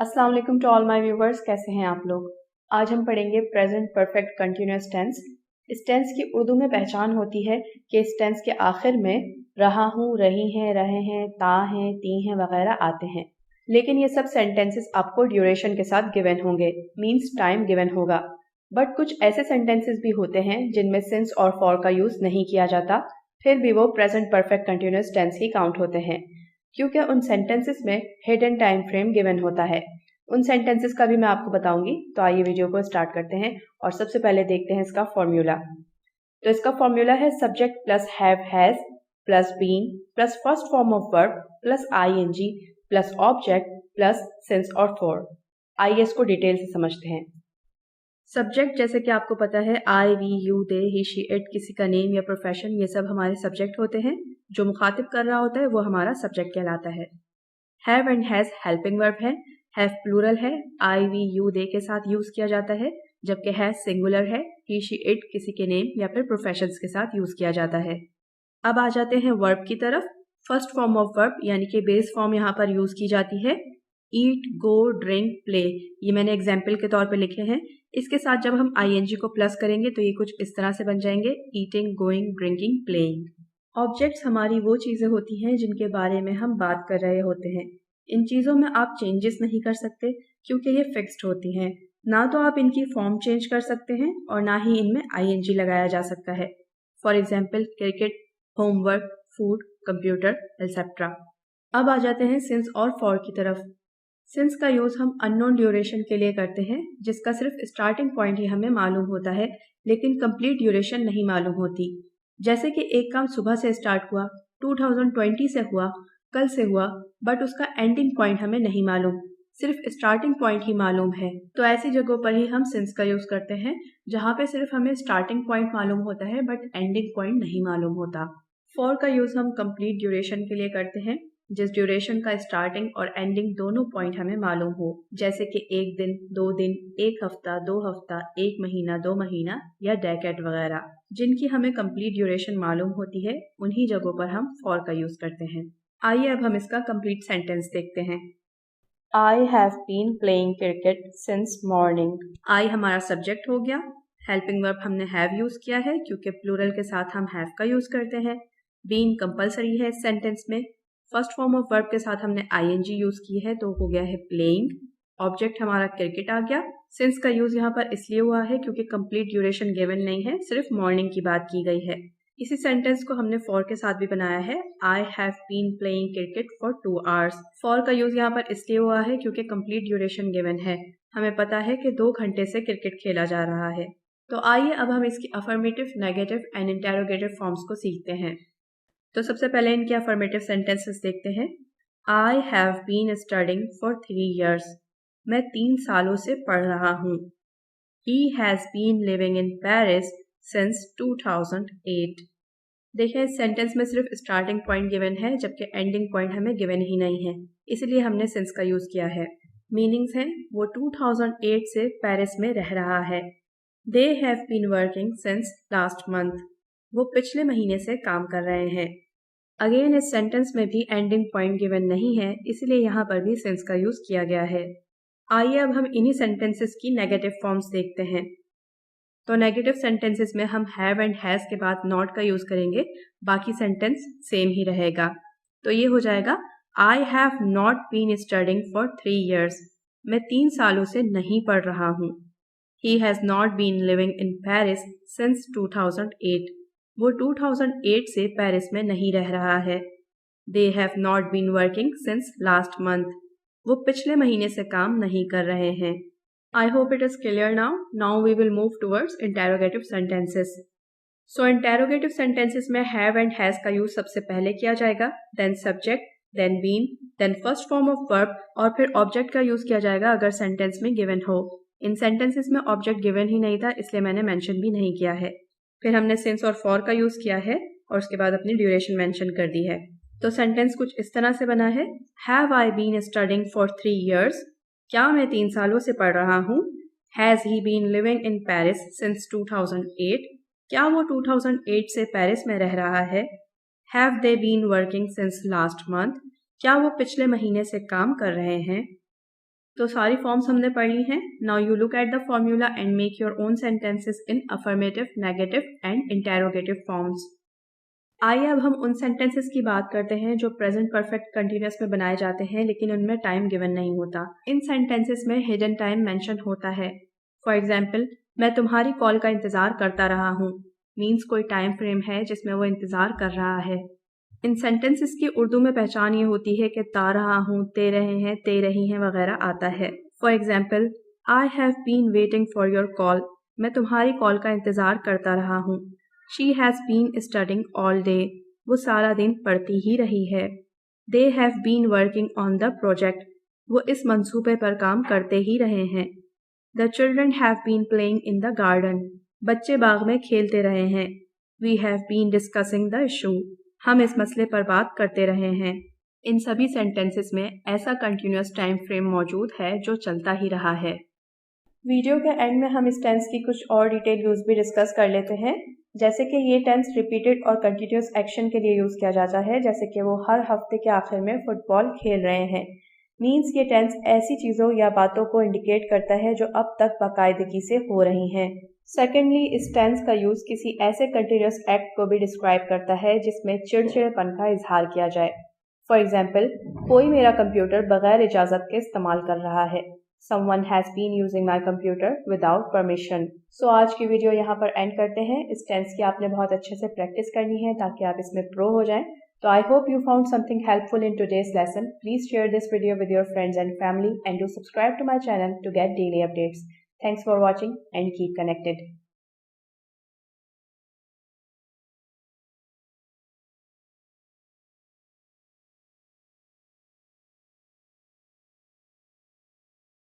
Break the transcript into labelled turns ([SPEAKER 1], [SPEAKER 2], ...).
[SPEAKER 1] अस्सलाम वालेकुम to all my viewers. कैसे हैं आप लोग। आज हम पढ़ेंगे प्रेजेंट परफेक्ट कंटिन्यूअस टेंस। इस टेंस की उर्दू में पहचान होती है कि इस टेंस के आखिर में रहा हूँ, रही हैं, रहे हैं, ता हैं, ती हैं वगैरह आते हैं। लेकिन ये सब सेंटेंसेस आपको ड्यूरेशन के साथ गिवन होंगे, मीन्स टाइम गिवन होगा। बट कुछ ऐसे सेंटेंसेस भी होते हैं जिनमें सिंस और फॉर का यूज नहीं किया जाता, फिर भी वो प्रेजेंट परफेक्ट कंटिन्यूअस टेंस ही काउंट होते हैं, क्योंकि उन सेंटेंसेस में हिडन टाइम फ्रेम गिवन होता है। उन सेंटेंसेस का भी मैं आपको बताऊंगी। तो आइए वीडियो को स्टार्ट करते हैं और सबसे पहले देखते हैं इसका फॉर्मूला। तो इसका फॉर्मूला है subject plus have has plus been plus first form of verb plus ING plus object plus since और फॉर। आइए इसको डिटेल से समझते हैं। सब्जेक्ट जैसे कि आपको पता है, I, we, you, they, he, she, it, किसी का नेम या प्रोफेशन, ये सब हमारे सब्जेक्ट होते हैं। जो मुखातिब कर रहा होता है वो हमारा सब्जेक्ट कहलाता है। Have and has helping verb है। हैव प्लूरल है, आई, वी, यू, दे के साथ यूज किया जाता है, जबकि हैज सिंगुलर है, ही, शी, इट किसी के नेम या फिर प्रोफेशंस के साथ यूज किया जाता है। अब आ जाते हैं वर्ब की तरफ। फर्स्ट फॉर्म ऑफ वर्ब यानी कि बेस फॉर्म यहाँ पर यूज की जाती है। ईट, गो, ड्रिंक, प्ले, ये मैंने एग्जाम्पल के तौर पे लिखे हैं। इसके साथ जब हम आईएनजी को प्लस करेंगे तो ये कुछ इस तरह से बन जाएंगे, eating, going, drinking, playing. Objects हमारी वो चीजें होती हैं जिनके बारे में हम बात कर रहे होते हैं। इन चीजों में आप चेंजेस नहीं कर सकते क्योंकि ये फिक्स्ड होती हैं। ना तो आप इनकी फॉर्म चेंज कर सकते हैं और ना ही इनमें आईएनजी लगाया जा सकता है। For example cricket, homework, food, computer, etcetera. अब आ जाते हैं सिंस और फॉर की तरफ। सिंस का यूज हम अननोन ड्यूरेशन के लिए करते हैं, जिसका सिर्फ स्टार्टिंग पॉइंट ही हमें मालूम होता है लेकिन कंप्लीट ड्यूरेशन नहीं मालूम होती। जैसे कि एक काम सुबह से स्टार्ट हुआ, 2020 से हुआ, कल से हुआ, बट उसका एंडिंग पॉइंट हमें नहीं मालूम, सिर्फ स्टार्टिंग पॉइंट ही मालूम है। तो ऐसी जगहों पर ही हम सिंस का यूज करते हैं जहाँ पे सिर्फ हमें स्टार्टिंग पॉइंट मालूम होता है बट एंडिंग पॉइंट नहीं मालूम होता। फॉर का यूज हम कंप्लीट ड्यूरेशन के लिए करते हैं, जिस ड्यूरेशन का स्टार्टिंग और एंडिंग दोनों पॉइंट हमें मालूम हो, जैसे कि एक दिन, 2 दिन, एक हफ्ता, 2 हफ्ता, एक महीना, 2 महीना या डेकेड वगैरह। जिनकी हमें कंप्लीट ड्यूरेशन मालूम होती है उन्हीं जगहों पर हम फॉर का यूज करते हैं। आइए अब हम इसका कंप्लीट सेंटेंस देखते हैं। I have been playing cricket since morning. I हमारा सब्जेक्ट हो गया। हेल्पिंग वर्ब हमने हैव यूज किया है क्योंकि प्लूरल के साथ हम हैव का यूज करते हैं। बीन कंपलसरी है इस सेंटेंस में। फर्स्ट फॉर्म ऑफ वर्ब के साथ हमने आईएनजी यूज की है तो हो गया है प्लेइंग। ऑब्जेक्ट हमारा क्रिकेट आ गया। सिंस का यूज यहाँ पर इसलिए हुआ है क्योंकि कंप्लीट ड्यूरेशन गिवन नहीं है, सिर्फ मॉर्निंग की बात की गई है। इसी सेंटेंस को हमने फॉर के साथ भी बनाया है, I have been playing cricket for 2 hours. For का यूज यहाँ पर इसलिए हुआ है क्योंकि कंप्लीट ड्यूरेशन गिवन है, हमें पता है कि 2 घंटे से क्रिकेट खेला जा रहा है। तो आइए अब हम इसकी affirmative, negative and interrogative forms को सीखते हैं। तो सबसे पहले इनके अफर्मेटिव सेंटेंसेस देखते हैं। I have been studying for 3 years। मैं 3 सालों से पढ़ रहा हूँ। He has been living in Paris since 2008। देखिए इस सेंटेंस में सिर्फ स्टार्टिंग पॉइंट गिवन है जबकि एंडिंग पॉइंट हमें गिवन ही नहीं है, इसलिए हमने सिंस का यूज किया है। मीनिंग्स हैं, वो 2008 से पेरिस में रह रहा है। They have been working since last month. वो पिछले महीने से काम कर रहे हैं। अगेन इस सेंटेंस में भी एंडिंग पॉइंट गिवन नहीं है, इसलिए यहाँ पर भी सिंस का यूज किया गया है। आइए अब हम इन्हीं सेंटेंसेस की नेगेटिव फॉर्म्स देखते हैं। तो नेगेटिव सेंटेंसेस में हम हैव एंड हैज के बाद नॉट का यूज करेंगे, बाकी सेंटेंस सेम ही रहेगा। तो ये हो जाएगा, I have not been studying for 3 years। मैं 3 सालों से नहीं पढ़ रहा हूँ। He has not been living in Paris since 2008। वो 2008 से पेरिस में नहीं रह रहा है। They have not been working since last month. वो पिछले महीने से काम नहीं कर रहे हैं। I hope it is clear now. Now we will move towards interrogative sentences. So interrogative sentences में हैव एंड हैज का यूज सबसे पहले किया जाएगा, then subject, then been, then first form of verb और फिर ऑब्जेक्ट का यूज किया जाएगा अगर सेंटेंस में गिवन हो। इन सेंटेंसेस में ऑब्जेक्ट गिवन ही नहीं था, इसलिए मैंने मेंशन भी नहीं किया है। फिर हमने सिंस और फॉर का यूज किया है और उसके बाद अपनी ड्यूरेशन मेंशन कर दी है। तो सेंटेंस कुछ इस तरह से बना है, have I been studying for 3 years। क्या मैं 3 सालों से पढ़ रहा हूँ। Has he been living in Paris since 2008। क्या वो 2008 से पेरिस में रह रहा है। Have they been working since last month. क्या वो पिछले महीने से काम कर रहे हैं। तो सारी फॉर्म्स हमने पढ़ ली हैं। Now you look at the formula and make your own sentences in affirmative, negative and interrogative forms. आइए अब हम उन सेंटेंसेस की बात करते हैं जो प्रेजेंट परफेक्ट कंटिन्यूअस में बनाए जाते हैं लेकिन उनमें टाइम गिवन नहीं होता। इन सेंटेंसेस में हिडन टाइम मेंशन होता है। फॉर एग्जाम्पल, मैं तुम्हारी कॉल का इंतज़ार करता रहा हूँ मीन्स कोई टाइम फ्रेम है जिसमें वो इंतज़ार कर रहा है। इन सेंटेंसेस की उर्दू में पहचान ये होती है कि ता रहा हूँ, ते रहे हैं, ते रही हैं वगैरह आता है। For example, I have been waiting for your call, मैं तुम्हारी कॉल का इंतज़ार करता रहा हूँ। She has been studying all day, वो सारा दिन पढ़ती ही रही है। They have been working on the project, वो इस मंसूबे पर काम करते ही रहे हैं। The children have been playing in the garden, बच्चे बाग में खेलते रहे हैं। We have been discussing the issue, हम इस मसले पर बात करते रहे हैं। इन सभी सेंटेंसेस में ऐसा कंटिन्यूअस टाइम फ्रेम मौजूद है जो चलता ही रहा है। वीडियो के एंड में हम इस टेंस की कुछ और डिटेल यूज़ भी डिस्कस कर लेते हैं, जैसे कि ये टेंस रिपीटेड और कंटिन्यूअस एक्शन के लिए यूज़ किया जाता है, जैसे कि वो हर हफ्ते के आखिर में फुटबॉल खेल रहे हैं। मीन्स ये टेंस ऐसी चीज़ों या बातों को इंडिकेट करता है जो अब तक बाकायदगी से हो रही हैं। सेकेंडली, इस टेंस का यूज़ किसी ऐसे कंटिन्यूअस एक्ट को भी डिस्क्राइब करता है जिसमें चिड़चिड़ेपन का इजहार किया जाए। फॉर एग्जाम्पल, कोई मेरा कंप्यूटर बगैर इजाज़त के इस्तेमाल कर रहा है। Someone has been using my computer without permission. So आज की वीडियो यहाँ पर एंड करते हैं। इस टेंस की आपने बहुत अच्छे से प्रैक्टिस करनी है ताकि आप इसमें प्रो हो जाएं। So I hope you found something helpful in today's lesson. Please share this video with your friends and family and do subscribe to my channel to get daily updates. Thanks for watching and keep connected.